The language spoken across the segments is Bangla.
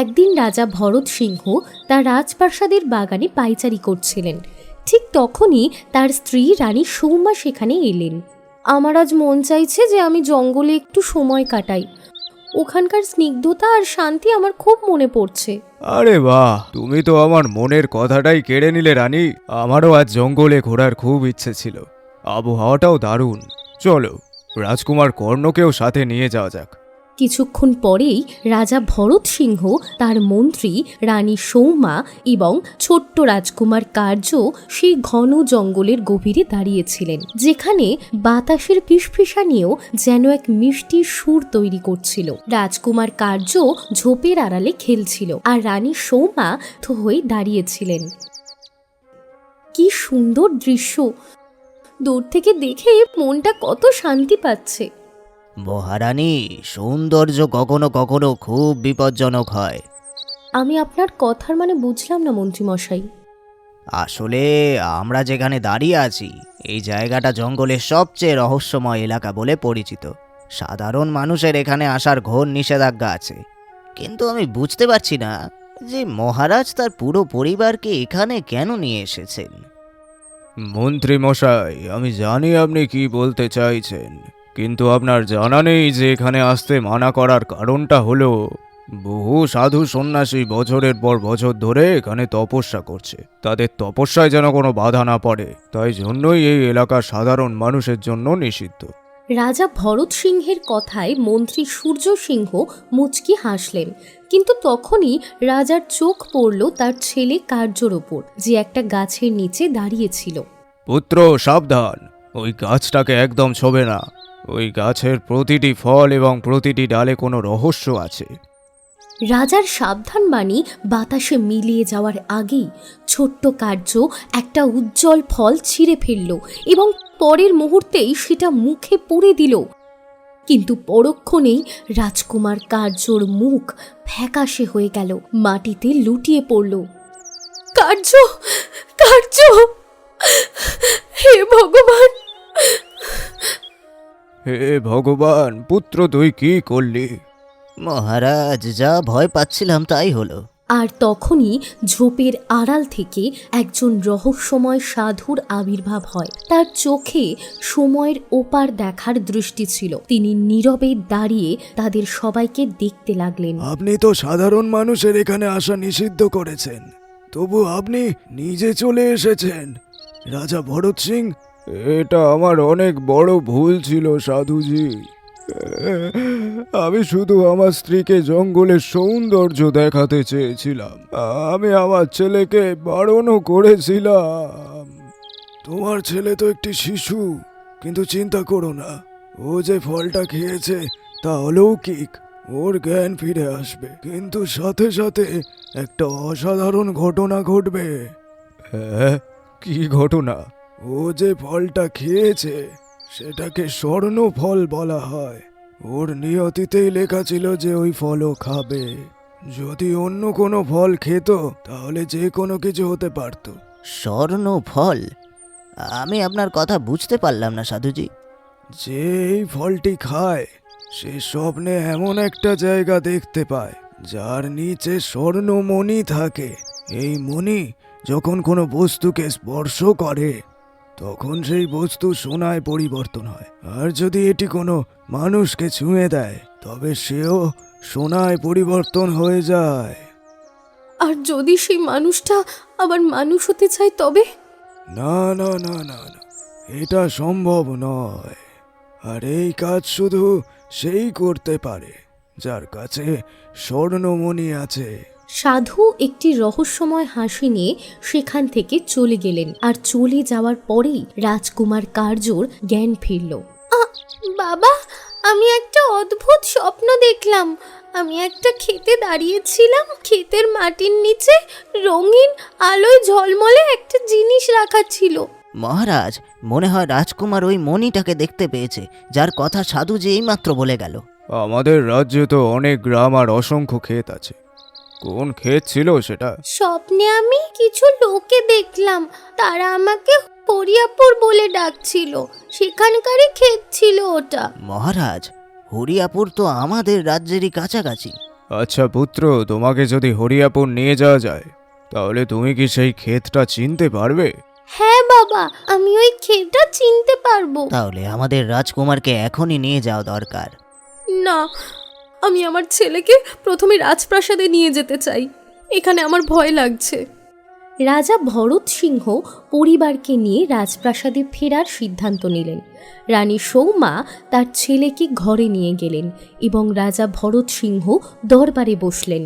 একদিন রাজা ভরত সিংহ তার রাজপ্রাসাদের বাগানে পায়চারি করছিলেন। ঠিক তখনই তার স্ত্রী রানী সৌমা সেখানে এলেন। আমার আজ মন চাইছে যে আমি জঙ্গলে একটু সময় কাটাই। ওখানকার স্নিগ্ধতা আর শান্তি আমার খুব মনে পড়ছে। আরে বাহ, তুমি তো আমার মনের কথাটাই কেড়ে নিলে রানী। আমারও আজ জঙ্গলে ঘোরার খুব ইচ্ছে ছিল, আবহাওয়াটাও দারুণ। চলো, রাজকুমার কর্ণকেও সাথে নিয়ে যাওয়া যাক। কিছুক্ষণ পরেই রাজা ভরত সিংহ, তার মন্ত্রী রানী সৌমা এবং ছোট্ট রাজকুমার কার্য সেই ঘন জঙ্গলের গভীরে দাঁড়িয়েছিলেন, যেখানে বাতাসের ফিসফিসানিও যেন এক মিষ্টি সুর তৈরি করছিল। রাজকুমার কার্য ঝোপের আড়ালে খেলছিল আর রানী সৌমা তো হয়ে দাঁড়িয়েছিলেন। কি সুন্দর দৃশ্য! দূর থেকে দেখে মনটা কত শান্তি পাচ্ছে। মহারানী, সৌন্দর্য কখনো কখনো খুব বিপজ্জনক হয়। আমি আপনার কথার মানে বুঝলাম না মন্ত্রীমশাই। আসলে আমরা যেখানে দাঁড়িয়ে আছি এই জায়গাটা জঙ্গলের সবচেয়ে রহস্যময় এলাকা বলে পরিচিত। সাধারণ মানুষের এখানে আসার ঘোর নিষেধাজ্ঞা আছে। কিন্তু আমি বুঝতে পারছি না যে মহারাজ তার পুরো পরিবারকে এখানে কেন নিয়ে এসেছেন। মন্ত্রী মশাই, আমি জানি আপনি কি বলতে চাইছেন, কিন্তু আপনার জানা নেই যে এখানে আসতে মানা করার কারণটা হলো বহু সাধু সন্ন্যাসী বছরের পর বছর ধরে এখানে তপস্যা করছে। তাদের তপস্যায় যেন কোনো বাধা না পড়ে, তাই জন্যই এই এলাকার সাধারণ মানুষের জন্য নিষিদ্ধ। রাজা ভরত সিংহের কথায় মন্ত্রী সূর্য সিংহ মুচকি হাসলেন, কিন্তু তখনই রাজার চোখ পড়ল তার ছেলে কার্যর ওপর, যে একটা গাছের নিচে দাঁড়িয়েছিল। পুত্র, সাবধান, ওই গাছটাকে একদম ছোবে না। ওই গাছের প্রতিটি ফল এবং প্রতিটি ডালে কোনো রহস্য আছে। রাজার সাবধান বাণী বাতাসে মিলিয়ে যাওয়ার আগেই ছোট্ট কার্য একটা উজ্জ্বল ফল ছিঁড়ে ফেলল এবং পরের মুহূর্তেই সেটা মুখে পুরে দিল। কিন্তু পরক্ষণেই রাজকুমার কার্যর মুখ ফ্যাকাশে হয়ে গেল, মাটিতে লুটিয়ে পড়ল। কার্য, কার্য, হে ভগবান! হে ভগবান, পুত্র তুই কি করলি? মহারাজ, যা ভয় পাচ্ছিলাম তাই হলো। আর তখনই ঝোপের আড়াল থেকে একজন রহস্যময় সাধুর আবির্ভাব হয়। তার চোখে সময়ের ওপার দেখার দৃষ্টি ছিল। তিনি নীরবে দাঁড়িয়ে তাদের সবাইকে দেখতে লাগলেন। আপনি তো সাধারণ মানুষের এখানে আসা নিষিদ্ধ করেছেন, তবু আপনি নিজে চলে এসেছেন। রাজা ভরত সিং, এটা আমার অনেক বড় ভুল ছিল সাধুজি। আমি শুধু আমার স্ত্রীকে জঙ্গলের সৌন্দর্য দেখাতে চেয়েছিলাম। আমি আমার ছেলেকে বারণও করেছিলাম। তোমার ছেলে তো একটি শিশু, কিন্তু চিন্তা করো না, ও যে ফলটা খেয়েছে তা অলৌকিক। ওর জ্ঞান ফিরে আসবে, কিন্তু সাথে সাথে একটা অসাধারণ ঘটনা ঘটবে। হ্যাঁ, কি ঘটনা? ও যে ফলটা খেয়েছে সেটাকে স্বর্ণ ফল বলা হয়। ওর নিয়তিতেই লেখা ছিল যে ওই ফলও খাবে। যদি অন্য কোনো ফল খেত তাহলে যে কোনো কিছু হতে পারত। স্বর্ণ ফল? আমি আপনার কথা বুঝতে পারলাম না সাধুজি। যে এই ফলটি খায় সে স্বপ্নে এমন একটা জায়গা দেখতে পায় যার নিচে স্বর্ণমণি থাকে। এই মণি যখন কোনো বস্তুকে স্পর্শ করে তখন সেই বস্তু সোনায় পরিবর্তন হয়, আর যদি এটি কোনো মানুষকে ছুঁয়ে দেয় তবে সেও সোনায় পরিবর্তন হয়ে যায়। আর যদি সেই মানুষটা আবার মানুষ হতে চায় তবে? না না না না না, এটা সম্ভব নয়। আর এই কাজ শুধু সেই করতে পারে যার কাছে স্বর্ণমণি আছে। সাধু একটি রহস্যময় হাসি নিয়ে সেখান থেকে চলে গেলেন, আর চলে যাওয়ার পরেই রাজকুমার কার্যর জ্ঞান ফিরল। বাবা, আমি একটা অদ্ভুত স্বপ্ন দেখলাম। আমি একটা ক্ষেতে দাঁড়িয়েছিলাম, ক্ষেতের মাটির নিচে রঙিন আলোয় ঝলমলে একটা জিনিস রাখা ছিল। মহারাজ, মনে হয় রাজকুমার ওই মণিটাকে দেখতে পেয়েছে, যার কথা সাধুজি এইমাত্র বলে গেল। আমাদের রাজ্যে তো অনেক গ্রাম আর অসংখ্য ক্ষেত আছে। কোন ক্ষেত ছিল সেটা? স্বপ্নে আমি কিছু লোকে দেখলাম, তারা আমাকে হরিয়াপুর বলে ডাকছিল। সেখানকারই ক্ষেত ছিল ওটা। মহারাজ, হরিয়াপুর তো আমাদের রাজ্যেরই কাছাকাছি। আচ্ছা পুত্র, তোমাকে যদি হরিয়াপুর নিয়ে যাওয়া যায় তাহলে তুমি কি সেই ক্ষেতটা চিনতে পারবে? হ্যাঁ বাবা, আমি ওই ক্ষেতটা চিনতে পারবো। তাহলে আমাদের রাজকুমারকে এখনই নিয়ে যাওয়া দরকার। না, আমি আমার ছেলেকে প্রথমে রাজপ্রাসাদে নিয়ে যেতে চাই। এখানে আমার ভয় লাগছে। রাজা ভরত সিংহ পরিবারকে নিয়ে রাজপ্রাসাদে ফেরার সিদ্ধান্ত নিলেন। রানী সৌমা তার ছেলেকে ঘরে নিয়ে গেলেন এবং রাজা ভরত সিংহ দরবারে বসলেন।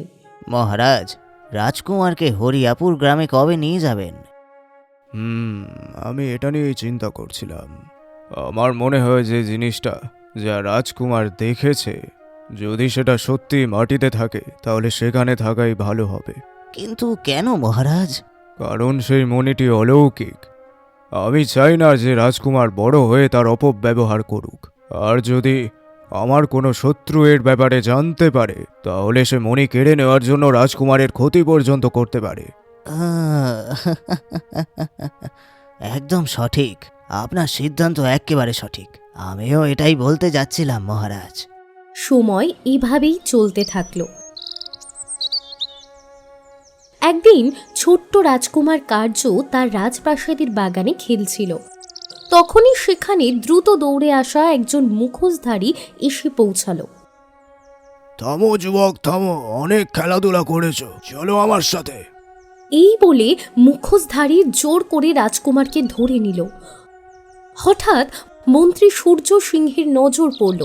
মহারাজ, রাজকুমারকে হরিয়াপুর গ্রামে কবে নিয়ে যাবেন? আমি এটা নিয়েই চিন্তা করছিলাম। আমার মনে হয় যে জিনিসটা যা রাজকুমার দেখেছে, যদি সেটা সত্যি মাটিতে থাকে তাহলে সেখানে থাকাই ভালো হবে। কিন্তু কেন মহারাজ? কারণ সেই মণিটি অলৌকিক। আমি চাই না যে রাজকুমার বড় হয়ে তার অপব্যবহার করুক। আর যদি আমার কোনো শত্রু এর ব্যাপারে জানতে পারে তাহলে সে মণি কেড়ে নেওয়ার জন্য রাজকুমারের ক্ষতি পর্যন্ত করতে পারে। একদম সঠিক, আপনার সিদ্ধান্ত একেবারে সঠিক। আমিও এটাই বলতে যাচ্ছিলাম মহারাজ। সময় এভাবেই চলতে থাকলো। একদিন ছোট্ট রাজকুমার কার্য তার রাজপ্রাসাদের বাগানে খেলছিল। তখনই সেখানে দ্রুত দৌড়ে আসা একজন মুখোশধারী এসে পৌঁছালো। থামো যুবক, থামো, অনেক খেলাধুলা করেছো, চলো আমার সাথে। এই বলে মুখোশধারী জোর করে রাজকুমারকে ধরে নিল। হঠাৎ মন্ত্রী সূর্য সিংহের নজর পড়ল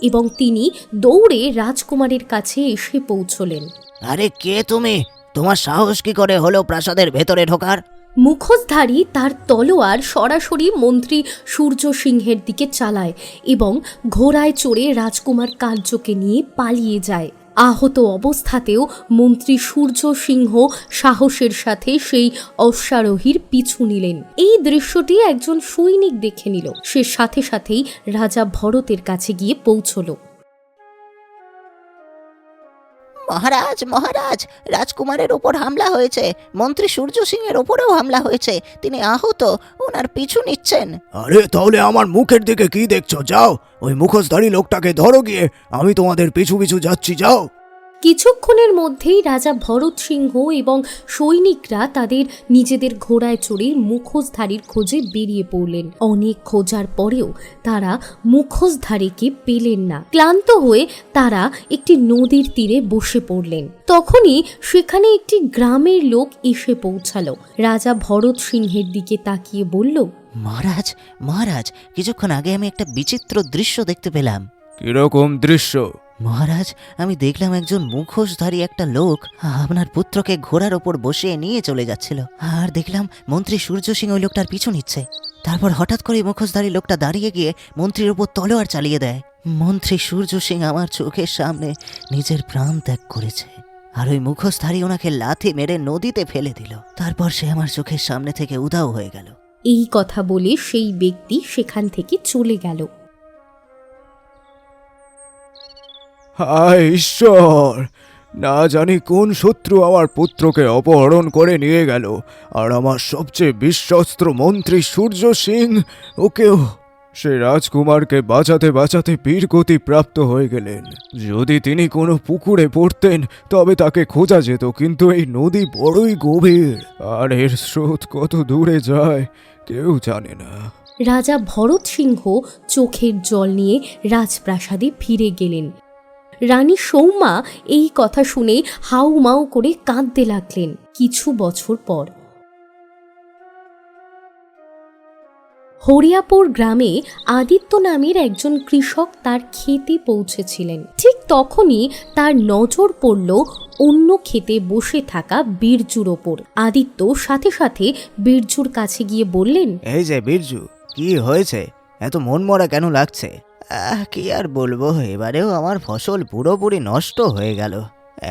এবং তিনি দৌড়ে রাজকুমারের কাছে এসে পৌঁছলেন। আরে কে তুমি? তোমার সাহস কি করে হলো প্রাসাদের ভেতরে ঢোকার? মুখোশধারী তার তলোয়ার সরাসরি মন্ত্রী সূর্য সিংহের দিকে চালায় এবং ঘোড়ায় চড়ে রাজকুমার কার্যকে নিয়ে পালিয়ে যায়। আহত অবস্থাতেও মন্ত্রী সূর্য সিংহ সাহসের সাথে সেই অশ্বারোহীর পিছু নিলেন। এই দৃশ্যটি একজন সৈনিক দেখে নিল। সে সাথে সাথেই রাজা ভরতের কাছে গিয়ে পৌঁছল। মহারাজ, মহারাজ, রাজকুমারের ওপর হামলা হয়েছে। মন্ত্রী সূর্য সিংহের ওপরেও হামলা হয়েছে। তিনি আহত, ওনার পিছু নিচ্ছেন। আরে তাহলে আমার মুখের দিকে কি দেখছো? যাও, ওই মুখোশধারী লোকটাকে ধরো গিয়ে। আমি তোমাদের পিছু পিছু যাচ্ছি, যাও। কিছুক্ষণের মধ্যেই রাজা ভরত সিংহ এবং সৈনিকরা তাদের নিজেদের ঘোড়ায় চড়ে মুখোশধারীর খোঁজে বেরিয়ে পড়লেন। অনেক খোঁজার পরেও তারা মুখোশধারীকে পেলেন না। ক্লান্ত হয়ে তারা একটি নদীর তীরে বসে পড়লেন। তখনই সেখানে একটি গ্রামের লোক এসে পৌঁছালো। রাজা ভরত সিংহের দিকে তাকিয়ে বলল, মহারাজ, মহারাজ, কিছুক্ষণ আগে আমি একটা বিচিত্র দৃশ্য দেখতে পেলাম। কিরকম দৃশ্য? মহারাজ, আমি দেখলাম একজন মুখোশধারী একটা লোক আপনার পুত্রকে ঘোড়ার ওপর বসিয়ে নিয়ে চলে যাচ্ছিল। আর দেখলাম মন্ত্রী সূর্য সিং ওই লোকটার পিছু নিচ্ছে। তারপর হঠাৎ করে মুখোশধারী লোকটা দাঁড়িয়ে গিয়ে মন্ত্রীর ওপর তলোয়ার চালিয়ে দেয়। মন্ত্রী সূর্য সিং আমার চোখের সামনে নিজের প্রাণ ত্যাগ করেছে। আর ওই মুখোশধারী ওনাকে লাথি মেরে নদীতে ফেলে দিল। তারপর সে আমার চোখের সামনে থেকে উধাও হয়ে গেল। এই কথা বলে সেই ব্যক্তি সেখান থেকে চলে গেল। হায় ঈশ্বর, না জানি কোন শত্রু আমার পুত্রকে অপহরণ করে নিয়ে গেল। আর আমার সবচেয়ে বিশ্বস্ত মন্ত্রী সূর্য সিং, ওকেও সে রাজকুমারকে বাঁচাতে বাঁচাতে বীরগতি প্রাপ্ত হয়ে গেলেন। যদি তিনি কোনো পুকুরে পড়তেন তবে তাকে খোঁজা যেত, কিন্তু এই নদী বড়ই গভীর আর এর স্রোত কত দূরে যায় কেউ জানে না। রাজা ভরত সিংহ চোখের জল নিয়ে রাজপ্রাসাদে ফিরে গেলেন। রানী সৌমা এই কথা শুনে হাউমাউ করে কাঁদতে লাগলেন। কিছু বছর পর হরিয়াপুর গ্রামে আদিত্য নামের একজন কৃষক তার ক্ষেতে পৌঁছেছিলেন। ঠিক তখনই তার নজর পড়ল অন্য ক্ষেতে বসে থাকা বীরজুর ওপর। আদিত্য সাথে সাথে বীরজুর কাছে গিয়ে বললেন, এই যে বীরজু, কি হয়েছে? এত মনমরা কেন লাগছে? কি আর বলবো, এবারেও আমার ফসল পুরোপুরি নষ্ট হয়ে গেল।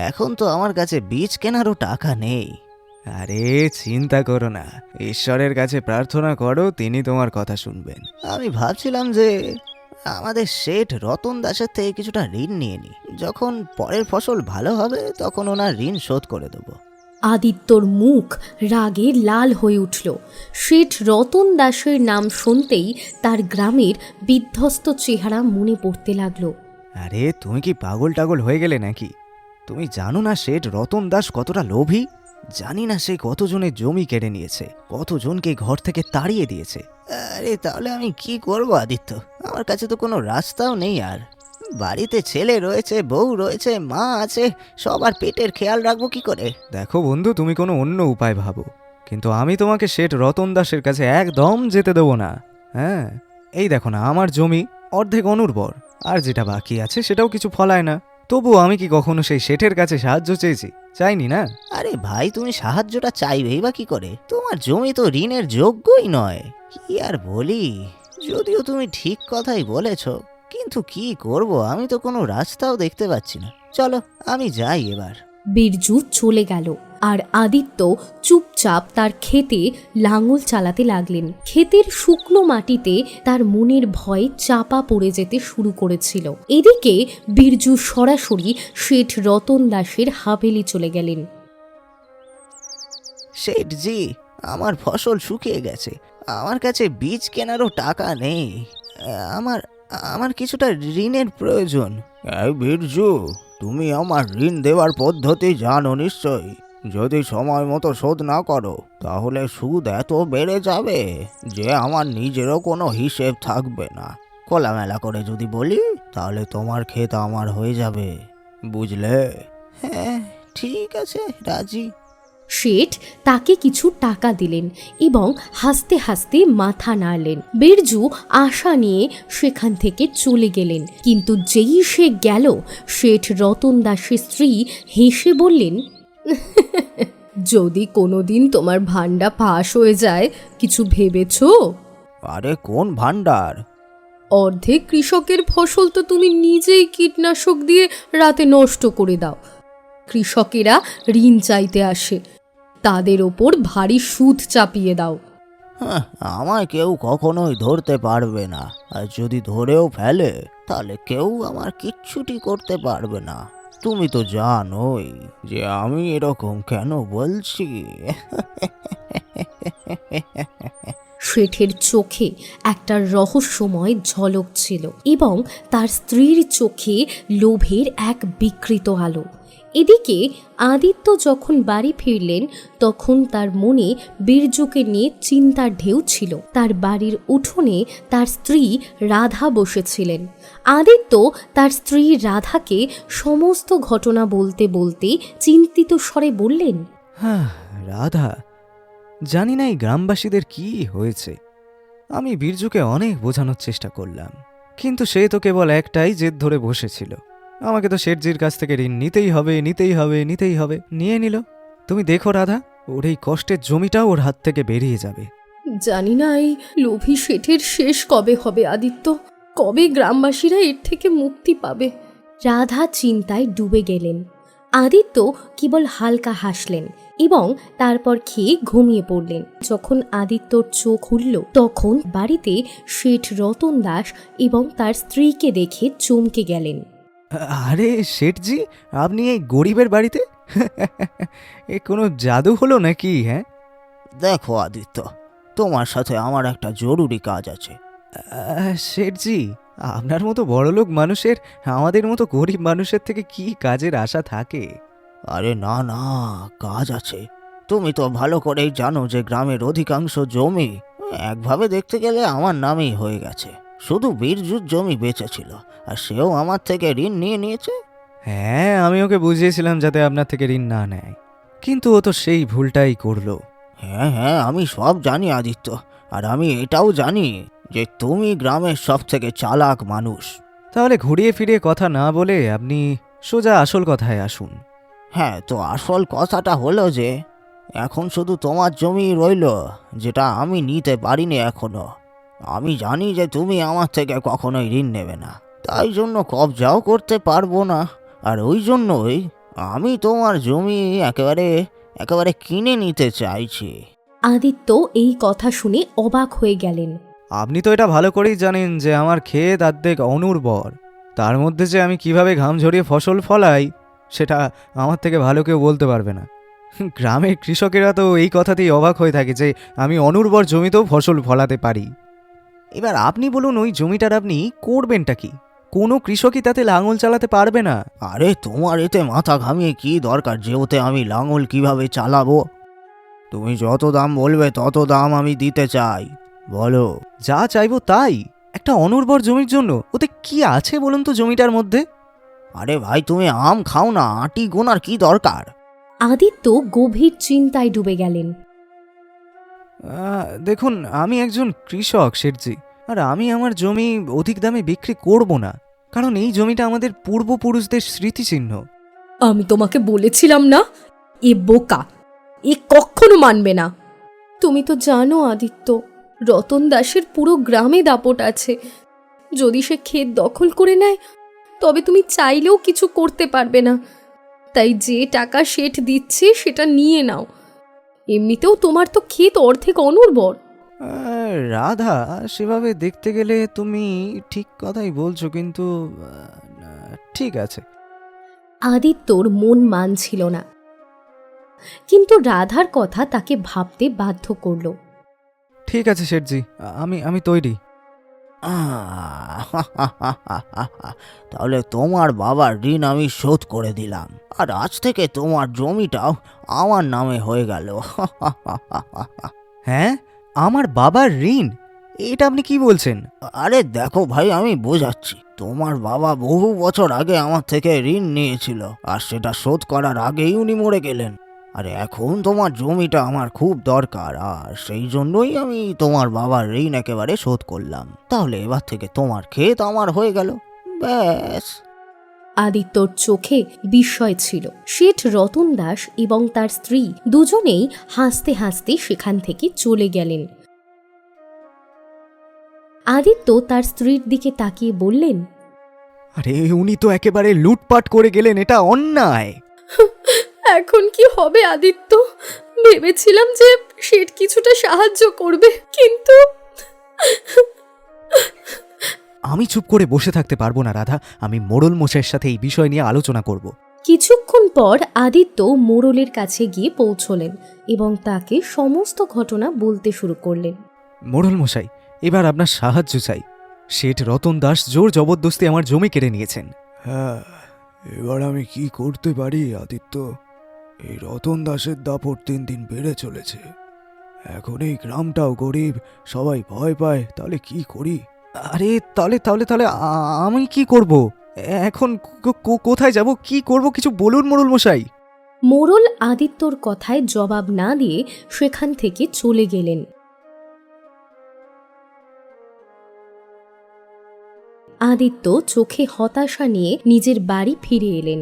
এখন তো আমার কাছে বীজ কেনারও টাকা নেই। আরে চিন্তা করো না, ঈশ্বরের কাছে প্রার্থনা করো, তিনি তোমার কথা শুনবেন। আমি ভাবছিলাম যে আমাদের শেঠ রতন দাসের থেকে কিছুটা ঋণ নিয়ে নি। যখন পরের ফসল ভালো হবে তখন ওনার ঋণ শোধ করে দেবো। আদিত্যর মুখ রাগে লাল হয়ে উঠল। শেঠ রতন দাসের নাম শুনতেই তার গ্রামের বিধ্বস্ত চেহারা মনে পড়তে লাগলো। আরে তুমি কি পাগল টাগল হয়ে গেলে নাকি? তুমি জানো না শেঠ রতন দাস কতটা লোভী? জানি না সে কতজনের জমি কেড়ে নিয়েছে, কতজনকে ঘর থেকে তাড়িয়ে দিয়েছে। আরে তাহলে আমি কি করব আদিত্য? আমার কাছে তো কোনো রাস্তাও নেই আর। বাড়িতে ছেলে রয়েছে, বউ রয়েছে, মা আছে, সবার পেটের খেয়াল রাখবো কি করে? দেখো বন্ধু, তুমি কোনো অন্য উপায় ভাবো, কিন্তু আমি তোমাকে শেঠ রতন দাসের কাছে একদম যেতে দেবো না। হ্যাঁ, এই দেখো না, আমার জমি অর্ধেক অনুর্বর, আর যেটা বাকি আছে সেটাও কিছু ফলায় না। তবুও আমি কি কখনো সেই শেঠের কাছে সাহায্য চেয়েছি? চাইনি না। আরে ভাই, তুমি সাহায্যটা চাইবেই বা কি করে? তোমার জমি তো ঋণের যোগ্যই নয়। কি আর বলি, যদিও তুমি ঠিক কথাই বলেছ, কিন্তু কি করব, আমি তো কোনো রাস্তাও দেখতে পাচ্ছি না। চলো আমি যাই এবার। বীরজু চলে গেল আর আদিত্য চুপচাপ তার ক্ষেতে লাঙল চালাতে লাগলেন। ক্ষেতের শুকনো মাটিতে তার মনের ভয় চাপা পড়ে যেতে শুরু করেছিল। এদিকে বীরজু সরাসরি শেঠ রতন দাসের হাভেলি চলে গেলেন। শেঠজি, আমার ফসল শুকিয়ে গেছে, আমার কাছে বীজ কেনারও টাকা নেই। আমার আমার কিছুটা ঋণের প্রয়োজন। এই বীরজু, তুমি আমার ঋণ দেওয়ার পদ্ধতি জানো নিশ্চয়ই। যদি সময় মতো শোধ না করো তাহলে সুদ এত বেড়ে যাবে যে আমার নিজেরও কোনো হিসেব থাকবে না। খোলামেলা করে যদি বলি তাহলে তোমার ক্ষেত আমার হয়ে যাবে, বুঝলে? হ্যাঁ ঠিক আছে, রাজি। শেঠ তাকে কিছু টাকা দিলেন এবং হাসতে হাসতে মাথা নাড়লেন। বীরজু আশা নিয়ে সেখান থেকে চলে গেলেন, কিন্তু যেই সে গেল, শেঠ রতন দাসের স্ত্রী হেসে বললেন, যদি কোনোদিন তোমার ভান্ডা ফাঁস হয়ে যায়, কিছু ভেবেছো? আরে কোন ভান্ডার? অর্ধেক কৃষকের ফসল তো তুমি নিজেই কীটনাশক দিয়ে রাতে নষ্ট করে দাও। কৃষকেরা ঋণ চাইতে আসে, তাদের ওপর ভারী সুদ চাপিয়ে দাও। হ্যাঁ, আমায় কেউ কখনোই ধরতে পারবে না, আর যদি ধরেও ফেলে তাহলে কেউ আমার কিচ্ছুটি করতে পারবে না। তুমি তো জানোই যে আমি এরকম কেন বলছি। শেঠের চোখে একটা রহস্যময় ঝলক ছিল এবং তার স্ত্রীর চোখে লোভের এক বিকৃত আলো। এদিকে আদিত্য যখন বাড়ি ফিরলেন, তখন তার মনে বীরজুকে নিয়ে চিন্তার ঢেউ ছিল। তার বাড়ির উঠোনে তার স্ত্রী রাধা বসেছিলেন। আদিত্য তার স্ত্রী রাধাকে সমস্ত ঘটনা বলতে বলতে চিন্তিত স্বরে বললেন, হ্যাঁ রাধা, জানি না এই গ্রামবাসীদের কি হয়েছে। আমি বীরজুকে অনেক বোঝানোর চেষ্টা করলাম, কিন্তু সে তো কেবল একটাই জেদ ধরে বসেছিল। আমাকে তো শেঠজির কাছ থেকে ঋণ নিতেই হবে, নিতেই হবে, নিতেই হবে। নিয়ে নিল। তুমি দেখো রাধা, ওর এই কষ্টের জমিটাও ওর হাত থেকে বেরিয়ে যাবে। জানি না এই লোভী শেঠের শেষ কবে হবে আদিত্য, কবে গ্রামবাসীরা এর থেকে মুক্তি পাবে। রাধা চিন্তায় ডুবে গেলেন। আদিত্য কেবল হালকা হাসলেন এবং তারপর খেয়ে ঘুমিয়ে পড়লেন। যখন আদিত্যর চোখ খুলল, তখন বাড়িতে শেঠ রতন দাস এবং তার স্ত্রীকে দেখে চমকে গেলেন। আরে শেঠজি, আপনি এই গরিবের বাড়িতে? এ কোনো জাদু হলো নাকি? হ্যাঁ দেখো আদিত্য, তোমার সাথে আমার একটা জরুরি কাজ আছে। শেঠজি, আপনার মতো বড়লোক মানুষের আমাদের মতো গরিব মানুষের থেকে কি কাজের আশা থাকে? আরে না না, কাজ আছে। তুমি তো ভালো করেই জানো যে গ্রামের অধিকাংশ জমি একভাবে দেখতে গেলে আমার নামেই হয়ে গেছে। শুধু বীরজুর জমি বেঁচেছিল, আর সেও আমার থেকে ঋণ নিয়ে নিয়েছে। হ্যাঁ, আমি ওকে বুঝিয়েছিলাম যাতে আপনার থেকে ঋণ না নেয়, কিন্তু ও তো সেই ভুলটাই করলো। হ্যাঁ হ্যাঁ, আমি সব জানি আদিত্য, আর আমি এটাও জানি যে তুমি গ্রামের সব থেকে চালাক মানুষ। তাহলে ঘুরিয়ে ফিরিয়ে কথা না বলে আপনি সোজা আসল কথায় আসুন। হ্যাঁ, তো আসল কথাটা হলো যে এখন শুধু তোমার জমি রইল, যেটা আমি নিতে পারিনি এখনো। আমি জানি যে তুমি আমার থেকে কখনোই ঋণ নেবে না, তাই জন্য কবজাও করতে পারবো না। আর ওই জন্যই আমি তোমার জমি একেবারে কিনে নিতে চাইছি। আদিত্য এই কথা শুনে অবাক হয়ে গেলেন। আপনি তো এটা ভালো করেই জানেন যে আমার ক্ষেত অর্ধেক অনুর্বর। তার মধ্যে যে আমি কিভাবে ঘাম ঝরিয়ে ফসল ফলাই, সেটা আমার থেকে ভালো কেউ বলতে পারবে না। গ্রামের কৃষকেরা তো এই কথাতেই অবাক হয়ে থাকে যে আমি অনুর্বর জমিতেও ফসল ফলাতে পারি। এবার আপনি বলুন, ওই জমিটার আপনি করবেনটা কি? কোনো কৃষকই তাতে লাঙল চালাতে পারবে না। আরে তোমার এতে মাথা ঘামিয়ে কি দরকার যে ওতে আমি লাঙল কিভাবে চালাবো? তুমি যত দাম বলবে তত দাম আমি দিতে চাই, বলো। যা চাইবো তাই? একটা অনুর্বর জমির জন্য ওতে কি আছে বলুন তো জমিটার মধ্যে? আরে ভাই, তুমি আম খাও না, আটি গোনার কি দরকার? আদিত্য গভীর চিন্তায় ডুবে গেলেন। দেখুন, আমি একজন কৃষক শেঠজি, আর আমি আমার জমি অধিক দামে বিক্রি করব না, কারণ এই জমিটা আমাদের পূর্বপুরুষদের স্মৃতিচিহ্ন। আমি তোমাকে বলেছিলাম না, এ বোকা, এ কখনো মানবে না। তুমি তো জানো আদিত্য, রতন দাসের পুরো গ্রামে দাপট আছে। যদি সে ক্ষেত দখল করে নেয় তবে তুমি চাইলেও কিছু করতে পারবে না। তাই যে টাকা শেঠ দিচ্ছে সেটা নিয়ে নাও। এমনিতেও তোমার তো ক্ষেত অর্ধেক অনুর্বর। রাধা, সেভাবে দেখতে গেলে তুমি ঠিক কথাই বলছো, কিন্তু ঠিক আছে। আদিত্যর মন মানছিল না, কিন্তু রাধার কথা তাকে ভাবতে বাধ্য করল। ঠিক আছে শেঠজি, আমি তৈরি। তাহলে তোমার বাবার ঋণ আমি শোধ করে দিলাম, আর আজ থেকে তোমার জমিটাও আমার নামে হয়ে গেল। হ্যাঁ, আমার বাবার ঋণ? এটা আপনি কি বলছেন? আরে দেখো ভাই, আমি বোঝাচ্ছি। তোমার বাবা বহু বছর আগে আমার থেকে ঋণ নিয়েছিল, আর সেটা শোধ করার আগেই উনি মরে গেলেন। আর এখন তোমার জমিটা আমার খুব দরকার, আর সেই জন্যই আমি তোমার বাবার ঋণ একেবারে শোধ করলাম। তাহলে এবার থেকে তোমার ক্ষেত আমার হয়ে গেল, ব্যাস। আদিত্যর চোখে বিস্ময় ছিল। শেঠ রতন দাস এবং তার স্ত্রী দুজনেই হাসতে হাসতে সেখান থেকে চলে গেলেন। আদিত্য তার স্ত্রীর দিকে তাকিয়ে বললেন, আরে উনি তো একেবারে লুটপাট করে গেলেন, এটা অন্যায়। এখন কি হবে আদিত্য? ভেবেছিলাম যে শেঠ কিছুটা সাহায্য করবে, কিন্তু আমি চুপ করে বসে থাকতে পারবো না রাধা, আমি মোড়ল মশাইয়ের সাথে এই বিষয় নিয়ে আলোচনা করব। কিছুক্ষণ পর আদিত্য মোড়লের কাছে গিয়ে পৌঁছলেন এবং তাকে সমস্ত ঘটনা বলতে শুরু করলেন। মোড়ল মশাই, এবার আপনার সাহায্য চাই। শেঠ রতন দাস জোর জবরদস্তি আমার জমি কেড়ে নিয়েছেন। হ্যাঁ, এবার আমি কি করতে পারি আদিত্য? এই রতন দাসের দাপট দিন দিন বেড়ে চলেছে। এখন এই গ্রামটাও গরিব, সবাই ভয় পায়। তাহলে কি করি? আরে তাহলে তাহলে তাহলে আমি কি করব এখন? কোথায় যাব, কি করব, কিছু বলুন মোড়ল মশাই। মোড়ল আদিত্যর কথায় জবাব না দিয়ে সেখান থেকে চলে গেলেন। আদিত্য চোখে হতাশা নিয়ে নিজের বাড়ি ফিরে এলেন।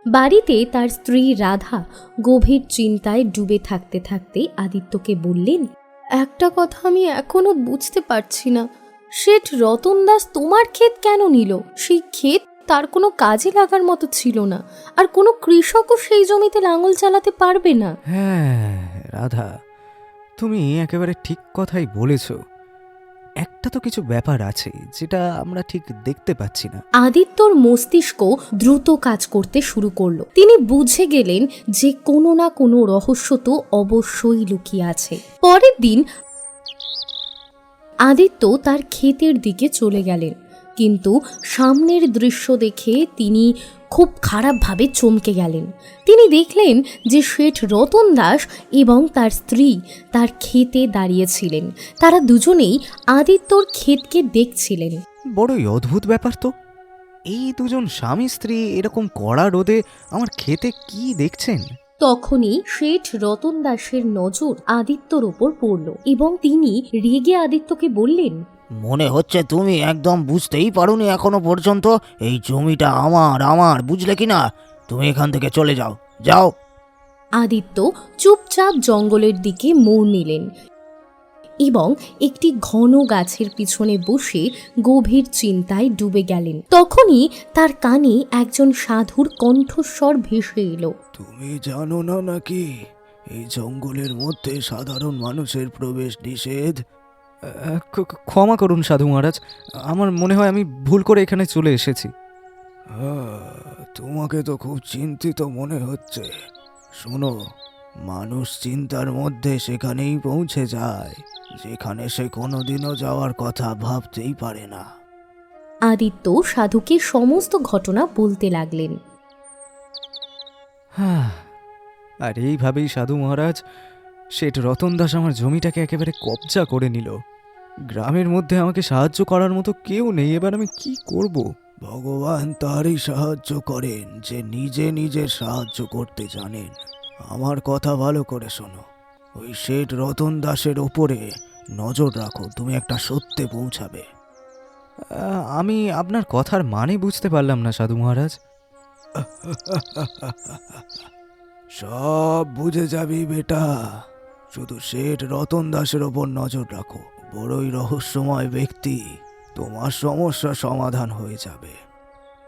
বাড়িতে তার স্ত্রী রাধা গভীর চিন্তায় ডুবে থাকতে থাকতে আদিত্যকে বললেন, একটা কথা আমি এখনো বুঝতে পারছি না, শেঠ রতন দাস তোমার ক্ষেত কেন নিল? সেই ক্ষেত তার কোনো কাজে লাগার মতো ছিল না, আর কোনো কৃষকও সেই জমিতে লাঙল চালাতে পারবে না। হ্যাঁ রাধা, তুমি একেবারে ঠিক কথাই বলেছ। একটা তো কিছু ব্যাপার আছে যেটা আমরা ঠিক দেখতে পাচ্ছি না। আদিত্যর মস্তিষ্ক দ্রুত কাজ করতে শুরু করলো। তিনি বুঝে গেলেন যে কোনো না কোনো রহস্য তো অবশ্যই লুকিয়ে আছে। পরের দিন আদিত্য তার ক্ষেতের দিকে চলে গেলেন, কিন্তু সামনের দৃশ্য দেখে তিনি খুব খারাপভাবে চমকে গেলেন। তিনি দেখলেন যে শেঠ রতন দাস এবং তার স্ত্রী তার ক্ষেতে দাঁড়িয়েছিলেন। তারা দুজনেই আদিত্যর ক্ষেতকে দেখছিলেন। বড়ই অদ্ভুত ব্যাপার তো, এই দুজন স্বামী স্ত্রী এরকম কড়া রোদে আমার ক্ষেতে কি দেখছেন? তখনই শেঠ রতন দাসের নজর আদিত্যর ওপর পড়ল এবং তিনি রেগে আদিত্যকে বললেন, মনে হচ্ছে তুমি একদম বুঝতেই পারোনি এখনো পর্যন্ত। এই জমিটা আমার আমার বুঝলে কি না? তুমি এখান থেকে চলে যাও, যাও। আদিত্য চুপচাপ জঙ্গলের দিকে মোড় নিলেন এবং একটি ঘন গাছের পিছনে বসে গভীর চিন্তায় ডুবে গেলেন। তখনই তার কানে একজন সাধুর কণ্ঠস্বর ভেসে এলো। তুমি জানো না নাকি এই জঙ্গলের মধ্যে সাধারণ মানুষের প্রবেশ নিষেধ? ক্ষমা করুন সাধু মহারাজ, আমার মনে হয় আমি ভুল করে এখানে চলে এসেছি। তোমাকে তো খুব চিন্তিত মনে হচ্ছে। শোনো, মানুষ চিন্তার মধ্যে সেখানেই পৌঁছে যায়। যেখানে সে কোনোদিনও যাওয়ার কথা ভাবতেই পারে না। আদিত্য সাধুকে সমস্ত ঘটনা বলতে লাগলেন। হ্যাঁ, আর এইভাবেই সাধু মহারাজ শেঠ রতন দাস আমার জমিটাকে একেবারে কবজা করে নিল। গ্রামের মধ্যে আমাকে সাহায্য করার মতো কেউ নেই, এবার আমি কি করব? ভগবান তারই সাহায্য করেন যে নিজে নিজের সাহায্য করতে জানেন। আমার কথা ভালো করে শোনো, ওই শেঠ রতন দাসের ওপরে নজর রাখো, তুমি একটা সত্যে পৌঁছাবে। আমি আপনার কথার মানে বুঝতে পারলাম না সাধু মহারাজ। সব বুঝে যাবি বেটা, শুধু শেঠ রতন দাসের ওপর নজর রাখো। বড়ই রহস্যময় ব্যক্তি, তোমার সমস্যা সমাধান হয়ে যাবে।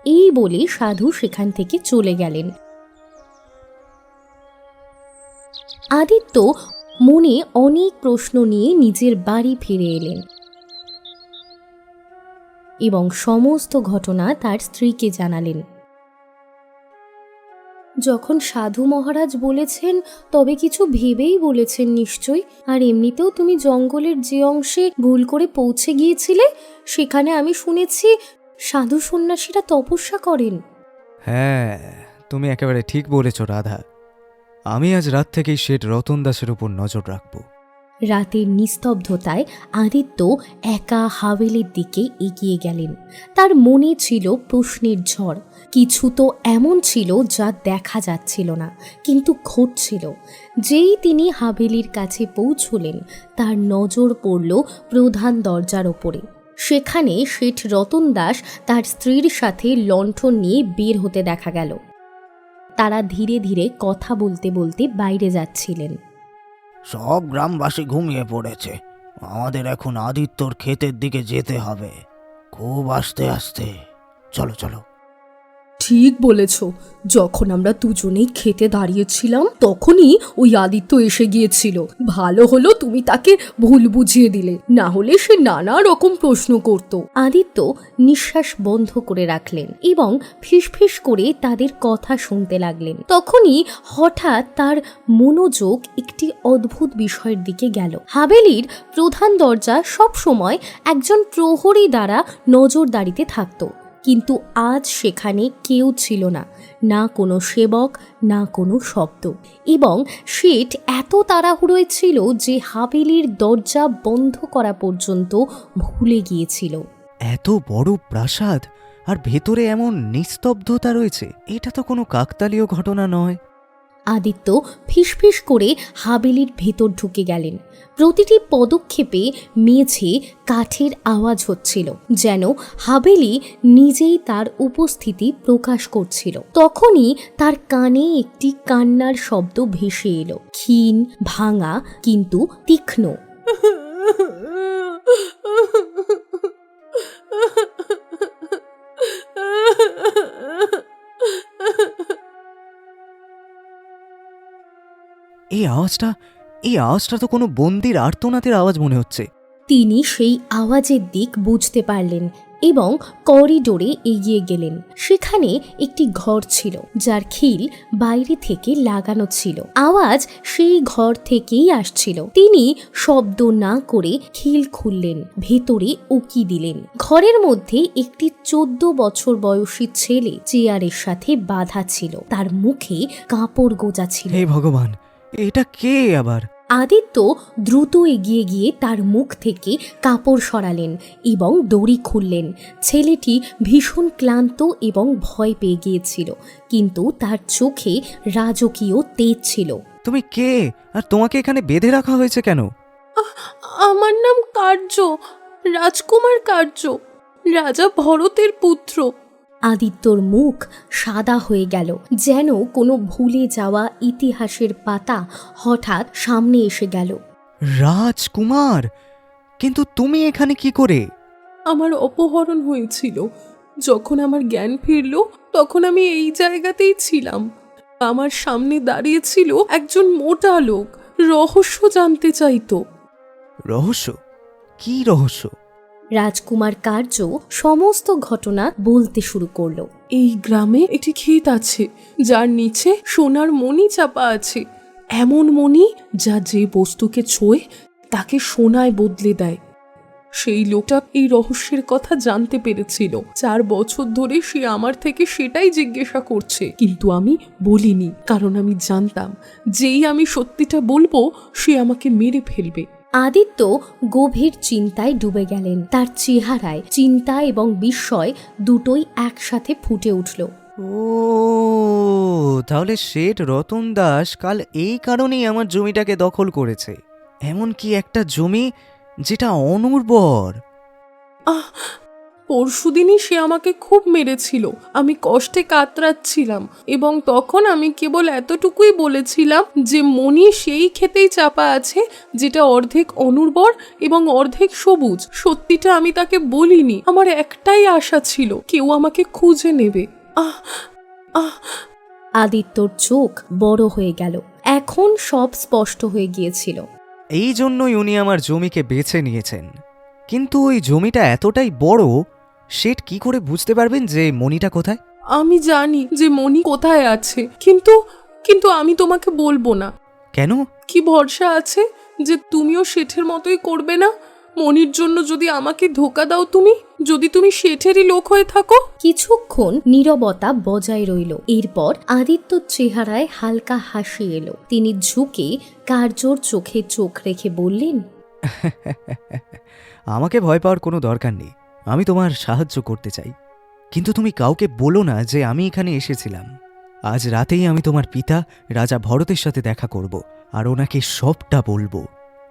এই বলে সাধু সেখান থেকে চলে গেলেন। আদিত্য মনে অনেক প্রশ্ন নিয়ে নিজের বাড়ি ফিরে এলেন এবং সমস্ত ঘটনা তার স্ত্রীকে জানালেন। যখন সাধু মহারাজ বলেছেন তবে কিছু ভেবেই বলেছেন নিশ্চয়ই। আর এমনিতেও তুমি জঙ্গলের যে অংশে ভুল করে পৌঁছে গিয়েছিলে সেখানে আমি শুনেছি সাধু সন্ন্যাসীরা তপস্যা করেন। হ্যাঁ, তুমি একেবারে ঠিক বলেছ রাধা। আমি আজ রাত থেকেই শেঠ রতন দাসের উপর নজর রাখব। রাতের নিস্তব্ধতায় আদিত্য একা হাভেলির দিকে এগিয়ে গেলেন। তার মনে ছিল প্রশ্নের ঝড়। কিছু তো এমন ছিল যা দেখা যাচ্ছিল না, কিন্তু ঘটছিল। যেই তিনি হাভেলির কাছে পৌঁছলেন তার নজর পড়ল প্রধান দরজার ওপরে। সেখানে শেঠ রতন দাস তার স্ত্রীর সাথে লণ্ঠন নিয়ে বের হতে দেখা গেল। তারা ধীরে ধীরে কথা বলতে বলতে বাইরে যাচ্ছিলেন। সব গ্রামবাসী ঘুমিয়ে পড়েছে, আমাদের এখন আদিত্যর ক্ষেতের দিকে যেতে হবে। খুব আস্তে আস্তে, চলো চলো। ঠিক বলেছ, যখন আমরা দুজনেই খেতে দাঁড়িয়েছিলাম তখনই ওই আদিত্য এসে গিয়েছিল। ভালো হলো তুমি তাকে ভুল বুঝিয়ে দিলে, না হলে সে নানা রকম প্রশ্ন করত। আদিত্য নিঃশ্বাস বন্ধ করে রাখলেন এবং ফিসফিস করে তাদের কথা শুনতে লাগলেন। তখনই হঠাৎ তার মনোযোগ একটি অদ্ভুত বিষয়ের দিকে গেল। হাভেলির প্রধান দরজা সব সময় একজন প্রহরী দ্বারা নজরদারিতে থাকত, কিন্তু আজ সেখানে কেউ ছিল না, না কোনো সেবক, না কোনো শব্দ। এবং শেঠ এত তাড়াহুড়োয় ছিল যে হাভেলির দরজা বন্ধ করা পর্যন্ত ভুলে গিয়েছিল। এত বড় প্রাসাদ আর ভেতরে এমন নিস্তব্ধতা রয়েছে, এটা তো কোনো কাকতালীয় ঘটনা নয়। আদিত্য ফিসফিস করে হাভেলির ভেতর ঢুকে গেলেন। প্রতিটি পদক্ষেপে মেঝে কাঠের আওয়াজ হচ্ছিল, যেন হাভেলি নিজেই তার উপস্থিতি প্রকাশ করছিল। তখনই তার কানে একটি কান্নার শব্দ ভেসে এলো, ক্ষীণ, ভাঙা, কিন্তু তীক্ষ্ণ। এই আওয়াজটা তো কোনো বন্দির আর্তনাদের আওয়াজ মনে হচ্ছে। তিনি সেই আওয়াজের দিক বুঝতে পারলেন এবং করিডোরে এগিয়ে গেলেন। সেখানে একটি ঘর ছিল যার খিল বাইরে থেকে লাগানো ছিল। আওয়াজ সেই ঘর থেকেই আসছিল। তিনি শব্দ না করে খিল খুললেন, ভেতরে উকি দিলেন। ঘরের মধ্যে একটি 14 বছর বয়সী ছেলে চেয়ারের সাথে বাঁধা ছিল, তার মুখে কাপড় গোজা ছিল। হে ভগবান, এটা কে আবার? আদিত্য দ্রুত এগিয়ে গিয়ে তার মুখ থেকে কাপড় সরালেন এবং দড়ি খুললেন। ছেলেটি ভীষণ ক্লান্ত এবং ভয় পেয়ে গিয়েছিল, কিন্তু তার চোখে রাজকীয় তেজ ছিল। তুমি কে, আর তোমাকে এখানে বেঁধে রাখা হয়েছে কেন? আমার নাম কার্য, রাজকুমার কার্য, রাজা ভরতের পুত্র। আদিত্যর মুখ সাদা হয়ে গেল, যেন কোনো ভুলে যাওয়া ইতিহাসের পাতা হঠাৎ সামনে এসে গেল। রাজকুমার, কিন্তু তুমি এখানে কি করে? আমার অপহরণ হয়েছিল। যখন আমার জ্ঞান ফিরল তখন আমি এই জায়গাতেই ছিলাম। আমার সামনে দাঁড়িয়েছিল একজন মোটা লোক, রহস্য জানতে চাইতো। রহস্য? কি রহস্য? রাজকুমার কার্য সমস্ত ঘটনা বলতে শুরু করলো। এই গ্রামে একটি ক্ষেত আছে যার নিচে সোনার মণি চাপা আছে, এমন মণি যা যে বস্তুকে ছোঁয় তাকে সোনায় বদলে দেয়। সেই লোকটা এই রহস্যের কথা জানতে পেরেছিল। 4 বছর ধরে সে আমার থেকে সেটাই জিজ্ঞাসা করছে, কিন্তু আমি বলিনি, কারণ আমি জানতাম যেই আমি সত্যিটা বলবো সে আমাকে মেরে ফেলবে। আদিত্য গভীর চিন্তায় ডুবে গেলেন। তার চেহারায় চিন্তা এবং বিস্ময় দুটোই একসাথে ফুটে উঠল। ও তাহলে শেঠ রতন দাস কাল এই কারণেই আমার জমিটাকে দখল করেছে, এমনকি একটা জমি যেটা অনুর্বর। পরশুদিনই সে আমাকে খুব মেরেছিল। আমি কষ্টে কাতরাচ্ছিলাম এবং তখন আমি কেবল এতটুকুই বলেছিলাম যে মণি সেই ক্ষেতেই চাপা আছে যেটা অর্ধেক অনুর্বর এবং অর্ধেক সবুজ। সত্যিটা আমি তাকে বলিনি। আমার একটাই আশা ছিল কেউ আমাকে খুঁজে নেবে। আদিত্যর চোখ বড় হয়ে গেল। এখন সব স্পষ্ট হয়ে গিয়েছিল। এই জন্যই উনি আমার জমিকে বেছে নিয়েছেন। কিন্তু ওই জমিটা এতটাই বড়, শেঠ কি করে বুঝতে পারবেন যে মণিটা কোথায়? আমি জানি যে মণি কোথায় আছে, কিন্তু আমি তোমাকে বলবো না। কেন? কি ভরসা আছে যে তুমিও শেঠের মতোই করবে না? মনির জন্য যদি আমাকে ধোকা দাও তুমি, যদি তুমি শেঠেরই লোক হয়ে থাকো। কিছুক্ষণ নীরবতা বজায় রইল। এরপর আদিত্যর চেহারায় হালকা হাসি এলো। তিনি ঝুঁকে কার্যর চোখে চোখ রেখে বললেন, আমাকে ভয় পাওয়ার কোনো দরকার নেই। আমি তোমার সাহায্য করতে চাই, কিন্তু তুমি কাউকে বলো না যে আমি এখানে এসেছিলাম। আজ রাতেই আমি তোমার পিতা রাজা ভরতের সাথে দেখা করব আর ওনাকে সবটা বলবো,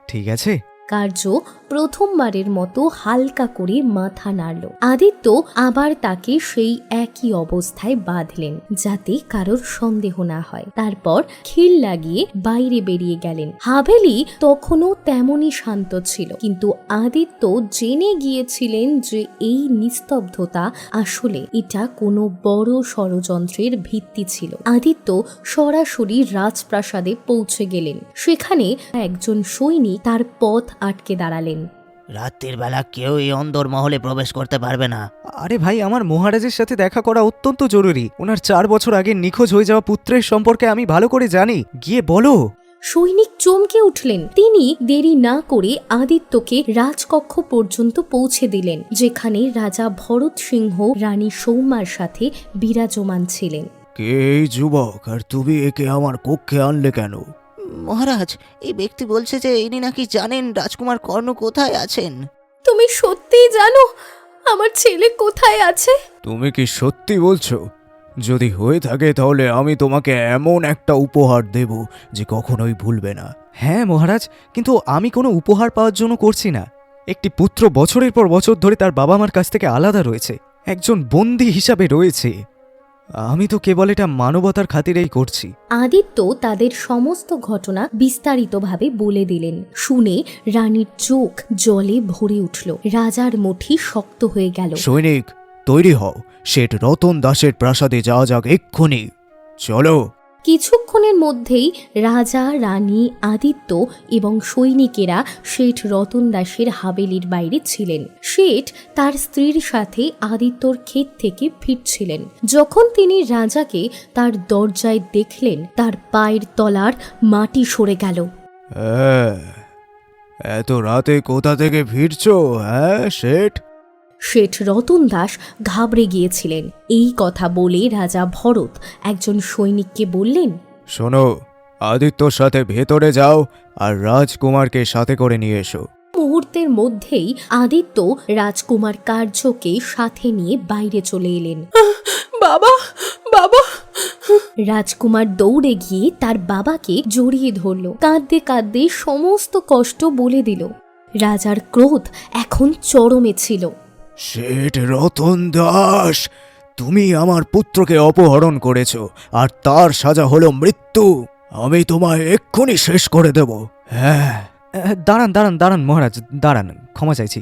ঠিক আছে? কার্য প্রথমবারের মতো হালকা করে মাথা নাড়ল। আদিত্য আবার তাকে সেই একই অবস্থায় বাঁধলেন যাতে কারোর সন্দেহ না হয়। তারপর খিল লাগিয়ে বাইরে বেরিয়ে গেলেন। হাভেলি তখনও তেমনই শান্ত ছিল, কিন্তু আদিত্য জেনে গিয়েছিলেন যে এই নিস্তব্ধতা আসলে এটা কোনো বড় ষড়যন্ত্রের ভিত্তি ছিল। আদিত্য সরাসরি রাজপ্রাসাদে পৌঁছে গেলেন। সেখানে একজন সৈনিক তার পথ আটকে দাঁড়ালেন। রাত্রির বেলা কেউ এই অন্দর মহলে প্রবেশ করতে পারবে না। আরে ভাই, আমার মহারাজের সাথে দেখা করা অত্যন্ত জরুরি। ওনার 4 বছর আগে নিখোঁজ হয়ে যাওয়া পুত্রের সম্পর্কে আমি ভালো করে জানি। গিয়ে বলো। সৈনিক চমকে উঠলেন। তিনি দেরি না করে আদিত্যকে রাজকক্ষ পর্যন্ত পৌঁছে দিলেন, যেখানে রাজা ভরত সিংহ রানী সৌমার সাথে বিরাজমান ছিলেন। কে এই যুবক, আর তুমি একে আমার কক্ষে আনলে কেন? মহারাজ, এই ব্যক্তি বলছে যে ইনি নাকি জানেন রাজকুমার কর্ণ কোথায় আছেন। তুমি সত্যিই জানো আমার ছেলে কোথায় আছে? তুমি কি সত্যি বলছো? যদি হয়ে থাকে তাহলে আমি তোমাকে এমন একটা উপহার দেব যে কখনোই ভুলবে না। হ্যাঁ মহারাজ, কিন্তু আমি কোনো উপহার পাওয়ার জন্য করছি না। একটি পুত্র বছরের পর বছর ধরে তার বাবা মার কাছ থেকে আলাদা রয়েছে, একজন বন্দী হিসাবে রয়েছে। আমি তো কেবল এটা মানবতার খাতিরেই করছি। আদিত্য তাদের সমস্ত ঘটনা বিস্তারিতভাবে বলে দিলেন। শুনে রানীর চোখ জলে ভরে উঠল। রাজার মুঠি শক্ত হয়ে গেল। সৈনিক, তৈরি হও, শেঠ রতন দাসের প্রাসাদে যাওয়া যাক এক্ষুনি। চলো। কিছুক্ষণের মধ্যেই রাজা, রানী, আদিত্য এবং সৈনিকেরা শেঠ রতন দাসের হাবেলির বাইরে ছিলেন। শেঠ তার স্ত্রীর সাথে আদিত্যর ক্ষেত থেকে ফিরছিলেন। যখন তিনি রাজাকে তার দরজায় দেখলেন, তার পায়ের তলার মাটি সরে গেল। হ্যাঁ, এত রাতে কোথা থেকে ফিরছো শেঠ? শেঠ রতন দাস ঘাবড়ে গিয়েছিলেন। এই কথা বলে রাজা ভরত একজন সৈনিককে বললেন, শোনো, আদিত্যর সাথে ভেতরে যাও আর রাজকুমারকে সাথে করে নিয়ে এসো। মুহূর্তের মধ্যেই আদিত্য রাজকুমার কার্যকে সাথে নিয়ে বাইরে চলে এলেন। বাবা, বাবা! রাজকুমার দৌড়ে গিয়ে তার বাবাকে জড়িয়ে ধরল। কাঁদতে কাঁদতে সমস্ত কষ্ট বলে দিল। রাজার ক্রোধ এখন চরমে ছিল। শেঠ রতন দাস, তুমি আমার পুত্রকে অপহরণ করেছ আর তার সাজা হলো মৃত্যু। আমি তোমায় এক্ষুনি শেষ করে দেব। হ্যাঁ। দাঁড়ান দাঁড়ান দাঁড়ান মহারাজ, দাঁড়ান, ক্ষমা চাইছি।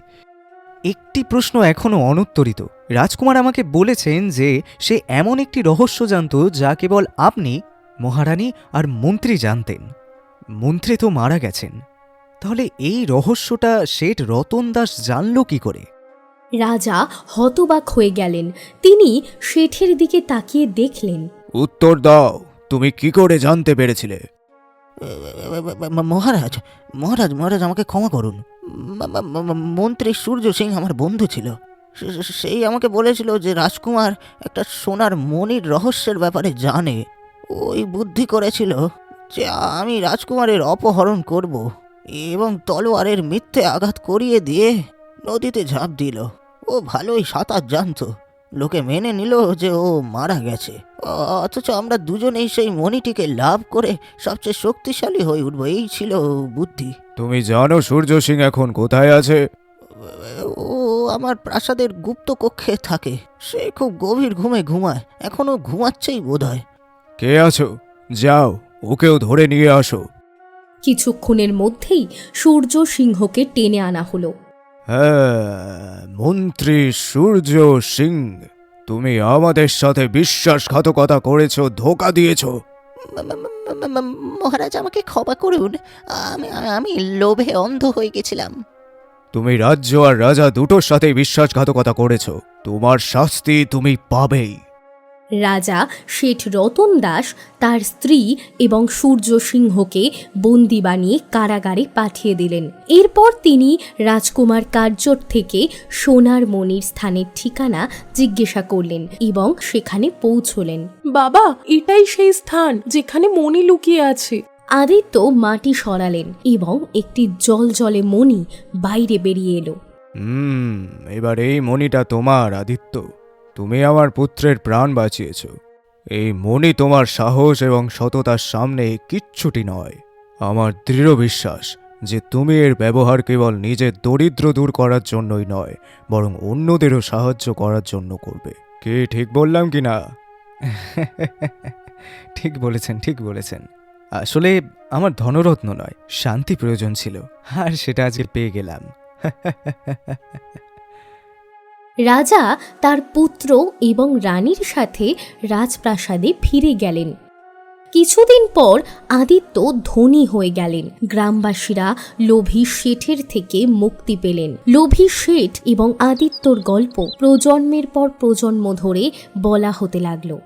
একটি প্রশ্ন এখনো অনুত্তরিত। রাজকুমার আমাকে বলেছেন যে সে এমন একটি রহস্য জানত যা কেবল আপনি, মহারানী আর মন্ত্রী জানতেন। মন্ত্রী তো মারা গেছেন, তাহলে এই রহস্যটা শেঠ রতন দাস জানল কি করে? রাজা হতবাক হয়ে গেলেন। তিনি শেঠের দিকে তাকিয়ে দেখলেন। উত্তর দাও, তুমি কি করে জানতে পেরেছিলে? মহারাজ মহারাজ মহারাজ আমাকে ক্ষমা করুন। মন্ত্রী সূর্য সিং আমার বন্ধু ছিল। সেই আমাকে বলেছিল যে রাজকুমার একটা সোনার মণির রহস্যের ব্যাপারে জানে। ওই বুদ্ধি করেছিল যে আমি রাজকুমারের অপহরণ করব এবং তলোয়ারের মিথ্যে আঘাত করিয়ে দিয়ে নদীতে ঝাঁপ দিল। ও ভালোই সাঁতার জানতো। লোকে মেনে নিল যে ও মারা গেছে, অথচ আমরা দুজনেই সেই মণিটিকে লাভ করে সবচেয়ে শক্তিশালী হয়ে উঠবো। এই ছিল বুদ্ধি। তুমি জানো সূর্য সিং এখন কোথায় আছে? ও আমার প্রাসাদের গুপ্ত কক্ষে থাকে। সে খুব গভীর ঘুমে ঘুমায়, এখনো ঘুমাচ্ছেই বোধহয়। কে আছো? যাও, ওকেও ধরে নিয়ে আসো। কিছুক্ষণের মধ্যেই সূর্য সিংহকে টেনে আনা হলো। হ্যাঁ, মন্ত্রী সূর্য সিং, তুমি আমাদের সাথে বিশ্বাসঘাতকতা করেছো, ধোঁকা দিয়েছো। মহারাজ আমাকে ক্ষমা করুন, আমি লোভে অন্ধ হয়ে গেছিলাম। তুমি রাজ্য আর রাজা দুটোর সাথে বিশ্বাসঘাতকতা করেছো, তোমার শাস্তি তুমি পাবেই। রাজা শেঠ রতন দাস তার স্ত্রী এবং সূর্য সিংহকে বন্দি বানিয়ে কারাগারে পাঠিয়ে দিলেন। এরপর তিনি রাজকুমার কার্যর থেকে সোনার মণির স্থানের ঠিকানা জিজ্ঞাসা করলেন এবং সেখানে পৌঁছলেন। বাবা, এটাই সেই স্থান যেখানে মণি লুকিয়ে আছে। আদিত্য মাটি সরালেন এবং একটি জলজলে মণি বাইরে বেরিয়ে এলো। এবার এই মণিটা তোমার, আদিত্য। তুমি আমার পুত্রের প্রাণ বাঁচিয়েছ। এই মণি তোমার সাহস এবং সততার সামনে কিচ্ছুটি নয়। আমার দৃঢ় বিশ্বাস যে তুমি এর ব্যবহার কেবল নিজের দরিদ্র দূর করার জন্যই নয়, বরং অন্যদেরও সাহায্য করার জন্য করবে। কি ঠিক বললাম কি না? ঠিক বলেছেন, ঠিক বলেছেন। আসলে আমার ধনরত্ন নয়, শান্তি প্রয়োজন ছিল, আর সেটা আজকে পেয়ে গেলাম। রাজা তার পুত্র এবং রানীর সাথে রাজপ্রাসাদে ফিরে গেলেন। কিছুদিন পর আদিত্য ধনী হয়ে গেলেন। গ্রামবাসীরা লোভী শেঠের থেকে মুক্তি পেলেন। লোভী শেঠ এবং আদিত্যর গল্প প্রজন্মের পর প্রজন্ম ধরে বলা হতে লাগলো।